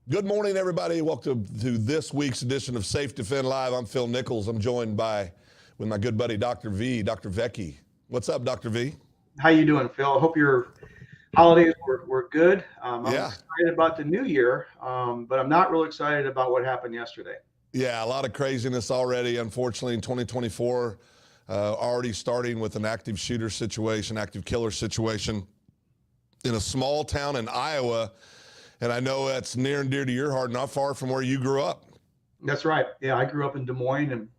Good morning, everybody. Welcome to this week's edition of Safedefend Live. I'm Phil Nichols. I'm joined with my good buddy, Dr. V, Dr. Vecchi. What's up, Dr. V? How you doing, Phil? I hope your holidays were good. I'm Yeah. excited about the new year, but I'm not real excited about what happened yesterday. Yeah, a lot of craziness already, unfortunately, in 2024, already starting with an active shooter situation, active killer situation in a small town in Iowa. And I know that's near and dear to your heart, not far from where you grew up. That's right. Yeah, I grew up in Des Moines, and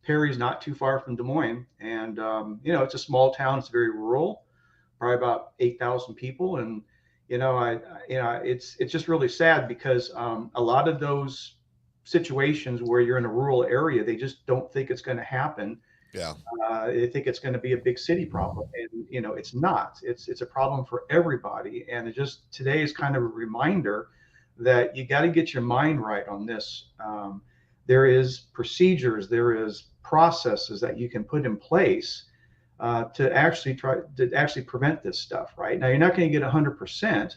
Perry's not too far from Des Moines. And it's a small town. It's very rural, probably about 8,000 people. And it's just really sad because a lot of those situations where you're in a rural area, they just don't think it's going to happen. Yeah. They think it's going to be a big city problem, and it's not. It's a problem for everybody, and it just today is kind of a reminder that you got to get your mind right on this. There is procedures, there is processes that you can put in place to actually prevent this stuff. Right now, you're not going to get 100%,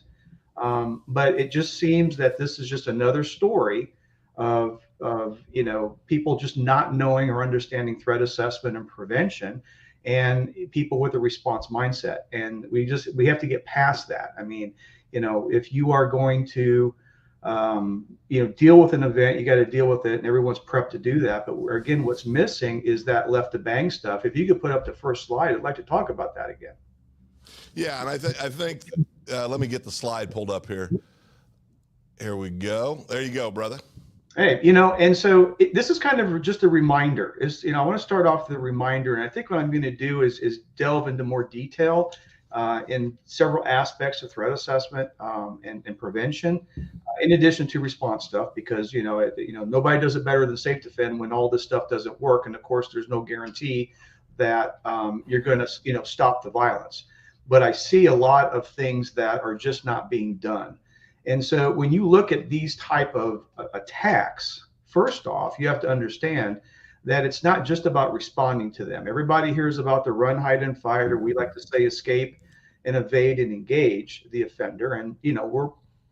but it just seems that this is just another story of people just not knowing or understanding threat assessment and prevention, and people with a response mindset. And we have to get past that. I mean, if you are going to deal with an event, you got to deal with it, and everyone's prepped to do that. But again, what's missing is that left to bang stuff. If you could put up the first slide, I'd like to talk about that again. Yeah, and I think let me get the slide pulled up here. Here we go. There you go, brother. Hey, and so this is kind of just a reminder. I want to start off with a reminder, and I think what I'm going to do is delve into more detail in several aspects of threat assessment and prevention, in addition to response stuff, because nobody does it better than Safedefend when all this stuff doesn't work, and of course there's no guarantee that you're going to stop the violence. But I see a lot of things that are just not being done. And so when you look at these type of attacks, first off, you have to understand that it's not just about responding to them. Everybody hears about the run, hide, and fight, or we like to say escape and evade and engage the offender. And,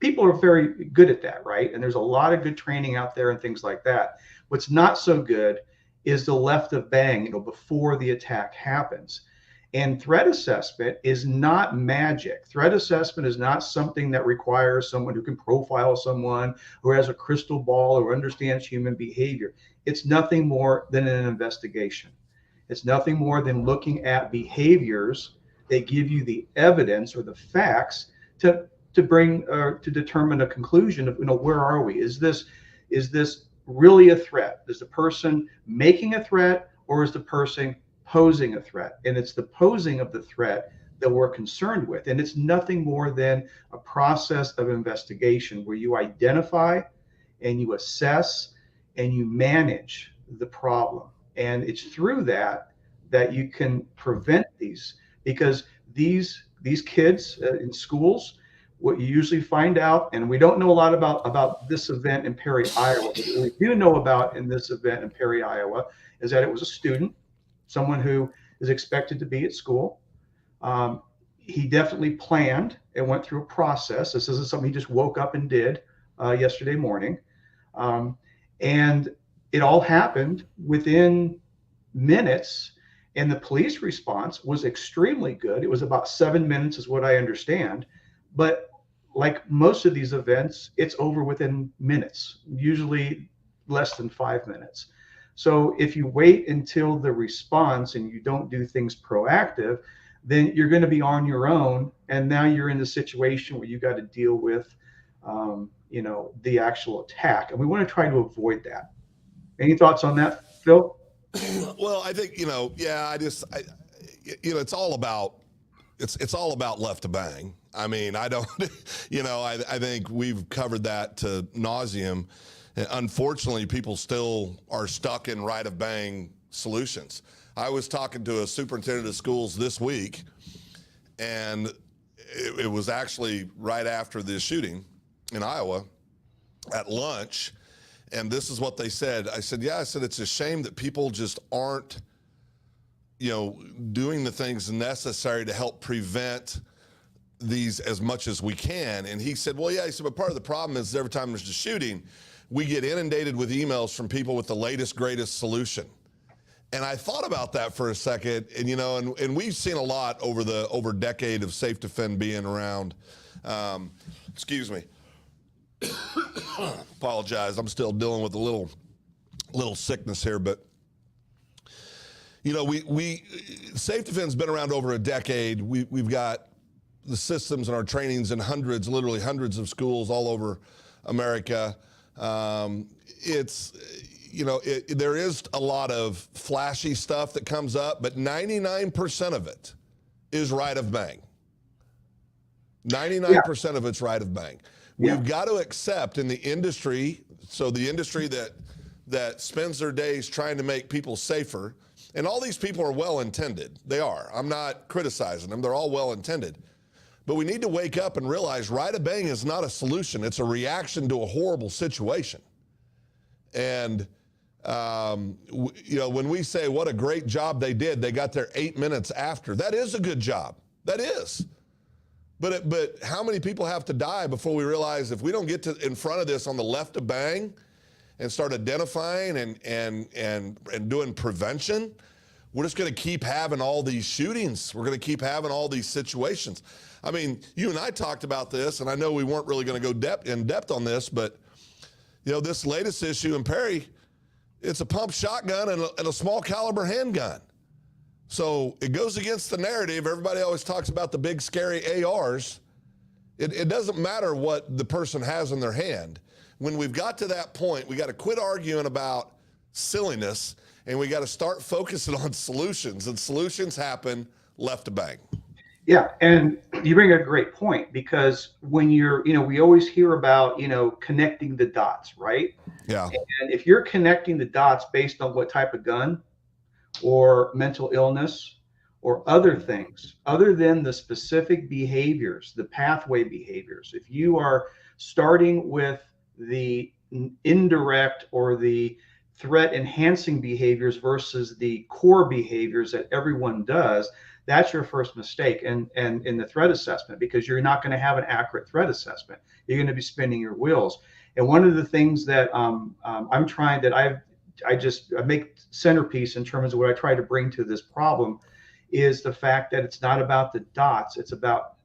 people are very good at that, right? And there's a lot of good training out there and things like that. What's not so good is the left of bang, before the attack happens. And threat assessment is not magic. Threat assessment is not something that requires someone who can profile someone, who has a crystal ball or understands human behavior. It's nothing more than an investigation. It's nothing more than looking at behaviors that give you the evidence or the facts to bring or to determine a conclusion of, where are we? Is this really a threat? Is the person making a threat, or is the person posing a threat? And it's the posing of the threat that we're concerned with. And it's nothing more than a process of investigation where you identify and you assess and you manage the problem. And it's through that you can prevent these, because these kids in schools, what you usually find out, and we don't know a lot about this event in Perry, Iowa, but what we do know about in this event in Perry, Iowa, is that it was a student, someone who is expected to be at school. He definitely planned and went through a process. This isn't something he just woke up and did yesterday morning. And it all happened within minutes, and the police response was extremely good. It was about 7 minutes is what I understand. But like most of these events, it's over within minutes, usually less than 5 minutes. So if you wait until the response and you don't do things proactive, then you're going to be on your own. And now you're in the situation where you got to deal with, the actual attack. And we want to try to avoid that. Any thoughts on that, Phil? Well, I think, it's all about, it's all about left to bang. I mean, I don't, I think we've covered that to nauseum. Unfortunately, people still are stuck in right of bang solutions. I was talking to a superintendent of schools this week, and it was actually right after the shooting in Iowa at lunch. And this is what they said. I said, it's a shame that people just aren't, doing the things necessary to help prevent these as much as we can. And he said, well, yeah, he said, but part of the problem is every time there's a shooting, we get inundated with emails from people with the latest, greatest solution. And I thought about that for a second, and and we've seen a lot over a decade of Safedefend being around. Excuse me. Apologize. I'm still dealing with a little sickness here, but Safedefend's been around over a decade. We've got the systems and our trainings in literally hundreds of schools all over America. There is a lot of flashy stuff that comes up, but 99% of it is right of bang. 99% of it's right of bang. We've got to accept in the industry, so the industry that spends their days trying to make people safer, and all these people are well-intended. They are. I'm not criticizing them. They're all well-intended. But we need to wake up and realize right of bang is not a solution. It's a reaction to a horrible situation. And when we say what a great job they did, they got there 8 minutes after. That is a good job. That is. But how many people have to die before we realize if we don't get in front of this on the left of bang and start identifying and doing prevention, we're just going to keep having all these shootings. We're going to keep having all these situations. I mean, you and I talked about this, and I know we weren't really going to go in depth on this, but this latest issue in Perry, it's a pump shotgun and a small caliber handgun. So it goes against the narrative. Everybody always talks about the big scary ARs. It doesn't matter what the person has in their hand. When we've got to that point, we got to quit arguing about silliness, and we got to start focusing on solutions. And solutions happen left to bang. Yeah, and you bring a great point, because when we always hear about, connecting the dots, right? Yeah. And if you're connecting the dots based on what type of gun or mental illness or other things, other than the specific behaviors, the pathway behaviors, if you are starting with the indirect or the threat enhancing behaviors versus the core behaviors that everyone does, that's your first mistake in the threat assessment, because you're not going to have an accurate threat assessment. You're going to be spinning your wheels. And one of the things that I'm trying, that I make centerpiece in terms of what I try to bring to this problem, is the fact that it's not about the dots. It's about,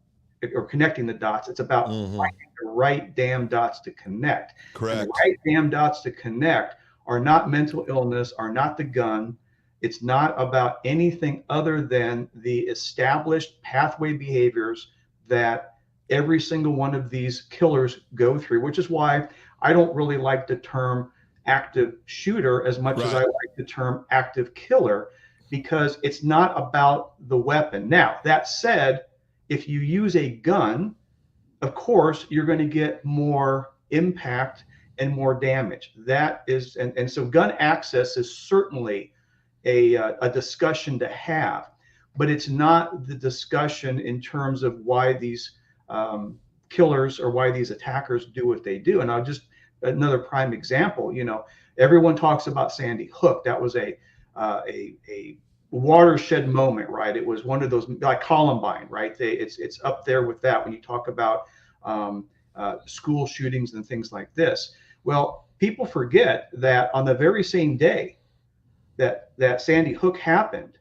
or connecting the dots. It's about finding the right damn dots to connect. Correct. And the right damn dots to connect are not mental illness, are not the gun. It's not about anything other than the established pathway behaviors that every single one of these killers go through, which is why I don't really like the term active shooter as much as I like the term active killer, because it's not about the weapon. Now, that said, if you use a gun, of course, you're going to get more impact and more damage. That is, and so gun access is certainly a discussion to have, but it's not the discussion in terms of why these killers or why these attackers do what they do. And I'll just, another prime example, everyone talks about Sandy Hook. That was a watershed moment, right? It was one of those, like Columbine, right? It's up there with that when you talk about school shootings and things like this. Well, people forget that on the very same day that Sandy Hook happened,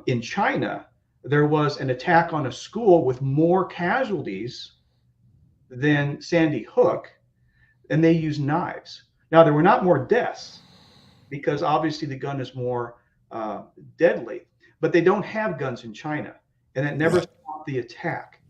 in China, there was an attack on a school with more casualties than Sandy Hook, and they used knives. Now, there were not more deaths, because obviously the gun is more deadly, but they don't have guns in China, and it never stopped the attack.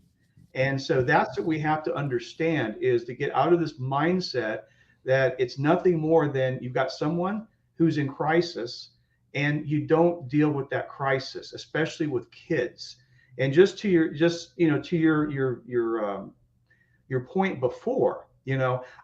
And so that's what we have to understand, is to get out of this mindset that it's nothing more than you've got someone who's in crisis, and you don't deal with that crisis, especially with kids. And just to your point before,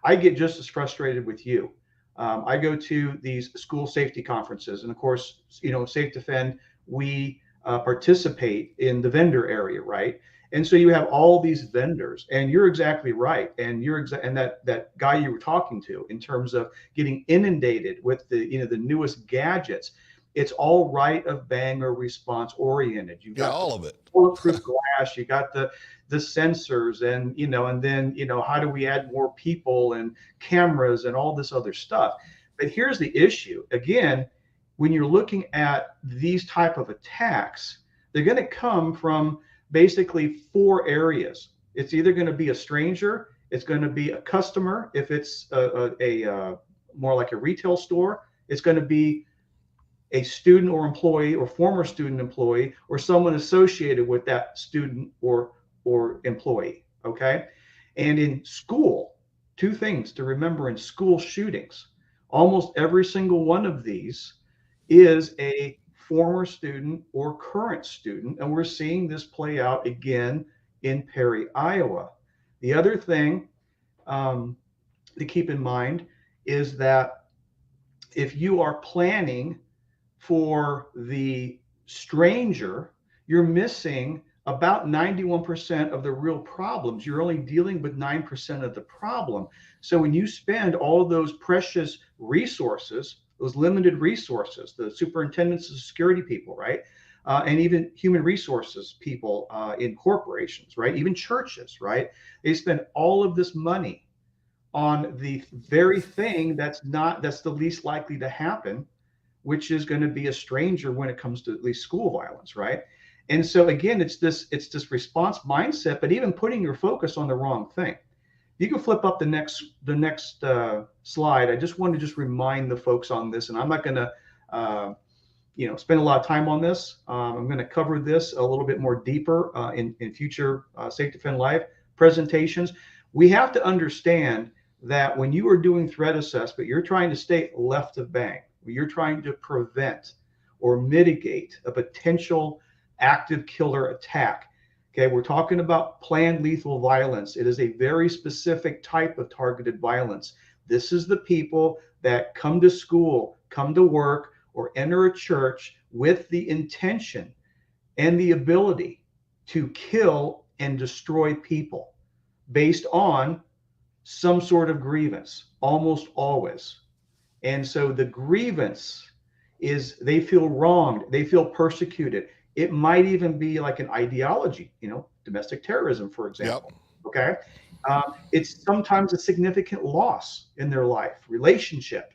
I get just as frustrated with you. I go to these school safety conferences, and of course, Safedefend, we participate in the vendor area, right? And so you have all these vendors, and you're exactly right. And and that guy you were talking to, in terms of getting inundated with the newest gadgets. It's all right of bang or response oriented. You Yeah, got the all of it. bulletproof glass, you got the sensors, and and then how do we add more people and cameras and all this other stuff. But here's the issue again, when you're looking at these type of attacks, they're going to come from basically four areas. It's either going to be a stranger, it's going to be a customer if it's a more like a retail store, it's going to be a student or employee or former student employee or someone associated with that student or employee. Okay. And in school, two things to remember in school shootings, almost every single one of these is a former student or current student. And we're seeing this play out again in Perry, Iowa. The other thing to keep in mind is that if you are planning for the stranger, you're missing about 91% of the real problems. You're only dealing with 9% of the problem. So when you spend all of those precious resources, those limited resources, the superintendents of security people, right? And even human resources people in corporations, right? Even churches, right? They spend all of this money on the very thing that's the least likely to happen, which is going to be a stranger when it comes to at least school violence, right? And so again, it's this response mindset, but even putting your focus on the wrong thing. You can flip up the next slide. I just want to just remind the folks on this, and I'm not going to spend a lot of time on this. I'm going to cover this a little bit more deeper in future Safedefend Live presentations. We have to understand that when you are doing threat assessment, you're trying to stay left of bang. You're trying to prevent or mitigate a potential active killer attack. Okay, we're talking about planned lethal violence. It is a very specific type of targeted violence. This is the people that come to school, come to work, or enter a church with the intention and the ability to kill and destroy people based on some sort of grievance, almost always. And so the grievance is they feel wronged, they feel persecuted. It might even be like an ideology, domestic terrorism, for example. Yep. Okay. It's sometimes a significant loss in their life, relationship,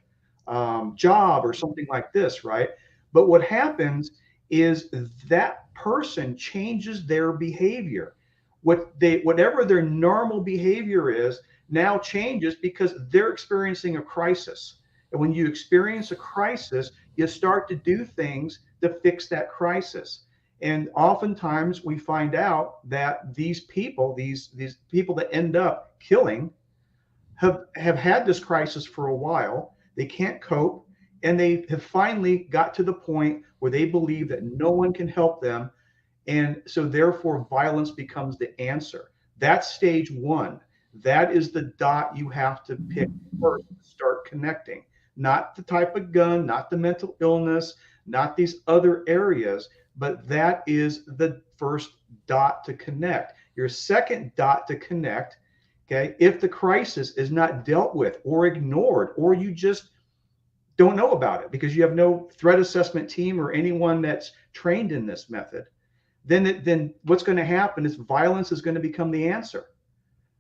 job, or something like this, right? But what happens is that person changes their behavior. Whatever their normal behavior is now changes because they're experiencing a crisis. And when you experience a crisis, you start to do things to fix that crisis. And oftentimes we find out that these people that end up killing have had this crisis for a while. They can't cope. And they have finally got to the point where they believe that no one can help them. And so therefore violence becomes the answer. That's stage one. That is the dot you have to pick first to start connecting. Not the type of gun, not the mental illness, not these other areas, but that is the first dot to connect. Your second dot to connect, okay, if the crisis is not dealt with or ignored, or you just don't know about it because you have no threat assessment team or anyone that's trained in this method, then what's going to happen is violence is going to become the answer.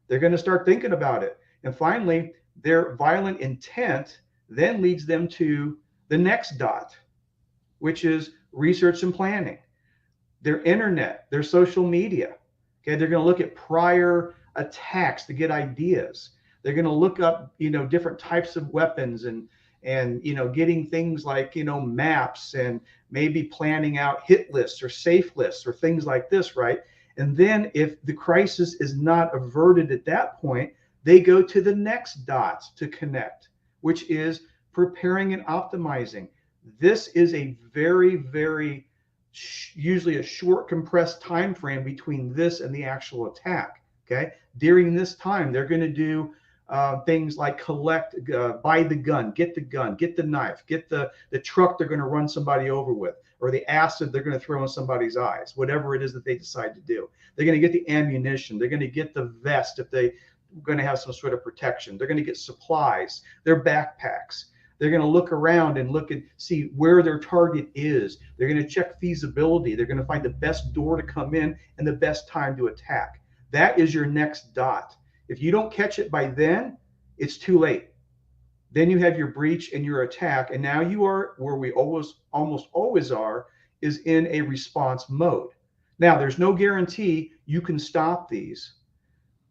They're going to start thinking about it. And finally, their violent intent then leads them to the next dot, which is research and planning. Their internet, their social media. Okay, they're going to look at prior attacks to get ideas. They're going to look up, different types of weapons and getting things like, maps and maybe planning out hit lists or safe lists or things like this, right? And then if the crisis is not averted at that point, they go to the next dots to connect, which is preparing and optimizing. This is a very, very usually a short compressed time frame between this and the actual attack. Okay, during this time, they're going to do things like buy the gun, get the knife, get the truck they're going to run somebody over with, or the acid they're going to throw in somebody's eyes, whatever it is that they decide to do. They're going to get the ammunition. They're going to get the vest if they're going to have some sort of protection. They're going to get supplies, their backpacks. They're going to look around and see where their target is. They're going to check feasibility. They're going to find the best door to come in and the best time to attack. That is your next dot. If you don't catch it by then, it's too late. Then you have your breach and your attack, and now you are where we almost always are, is in a response mode. Now, there's no guarantee you can stop these,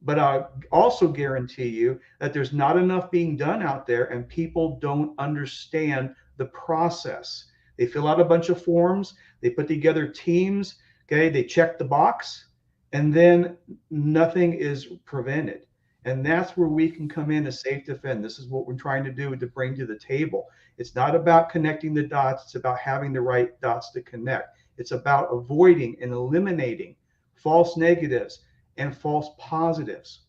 but I also guarantee you that there's not enough being done out there, and people don't understand the process. They fill out a bunch of forms, they put together teams, okay, they check the box, and then nothing is prevented. And that's where we can come in as Safedefend. This is what we're trying to do, to bring to the table. It's not about connecting the dots. It's about having the right dots to connect. It's about avoiding and eliminating false negatives and false positives.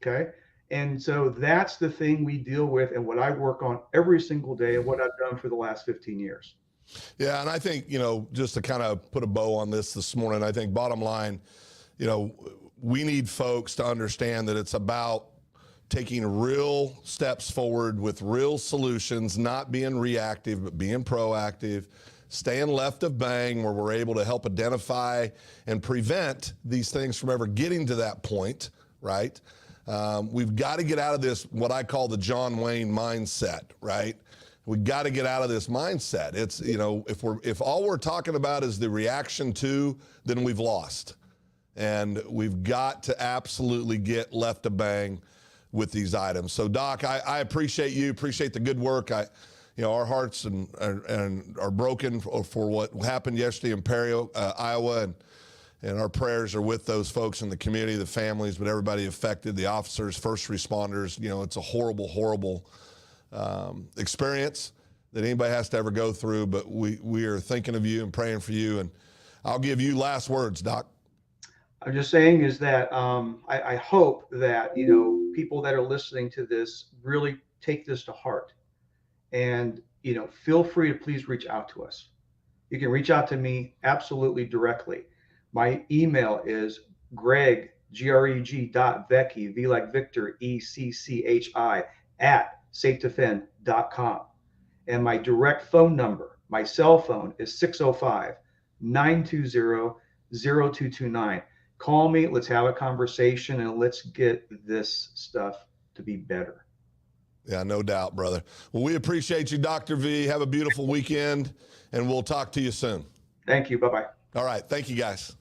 Okay. And so that's the thing we deal with, and what I work on every single day, and what I've done for the last 15 years. Yeah. And I think, just to kind of put a bow on this morning, I think bottom line, we need folks to understand that it's about taking real steps forward with real solutions, not being reactive, but being proactive, staying left of bang, where we're able to help identify and prevent these things from ever getting to that point, right? We've got to get out of this, what I call the John Wayne mindset, right? We've got to get out of this mindset. It's, if all we're talking about is the reaction to, then we've lost. And we've got to absolutely get left of bang with these items. So, Doc, I appreciate you, appreciate the good work. Our hearts are broken for what happened yesterday in Perry, Iowa, and our prayers are with those folks in the community, the families, but everybody affected, the officers, first responders. It's a horrible, horrible experience that anybody has to ever go through, but we are thinking of you and praying for you. And I'll give you last words, Doc. I'm just saying is that I hope that people that are listening to this really take this to heart, and feel free to please reach out to us. You can reach out to me absolutely directly. My email is greg.vecchi, V like Victor, ECCHI, @safedefend.com. And my direct phone number, my cell phone, is 605-920-0229. Call me, let's have a conversation, and let's get this stuff to be better. Yeah, no doubt, brother. Well, we appreciate you, Dr. V. Have a beautiful weekend, and we'll talk to you soon. Thank you. Bye-bye. All right. Thank you, guys.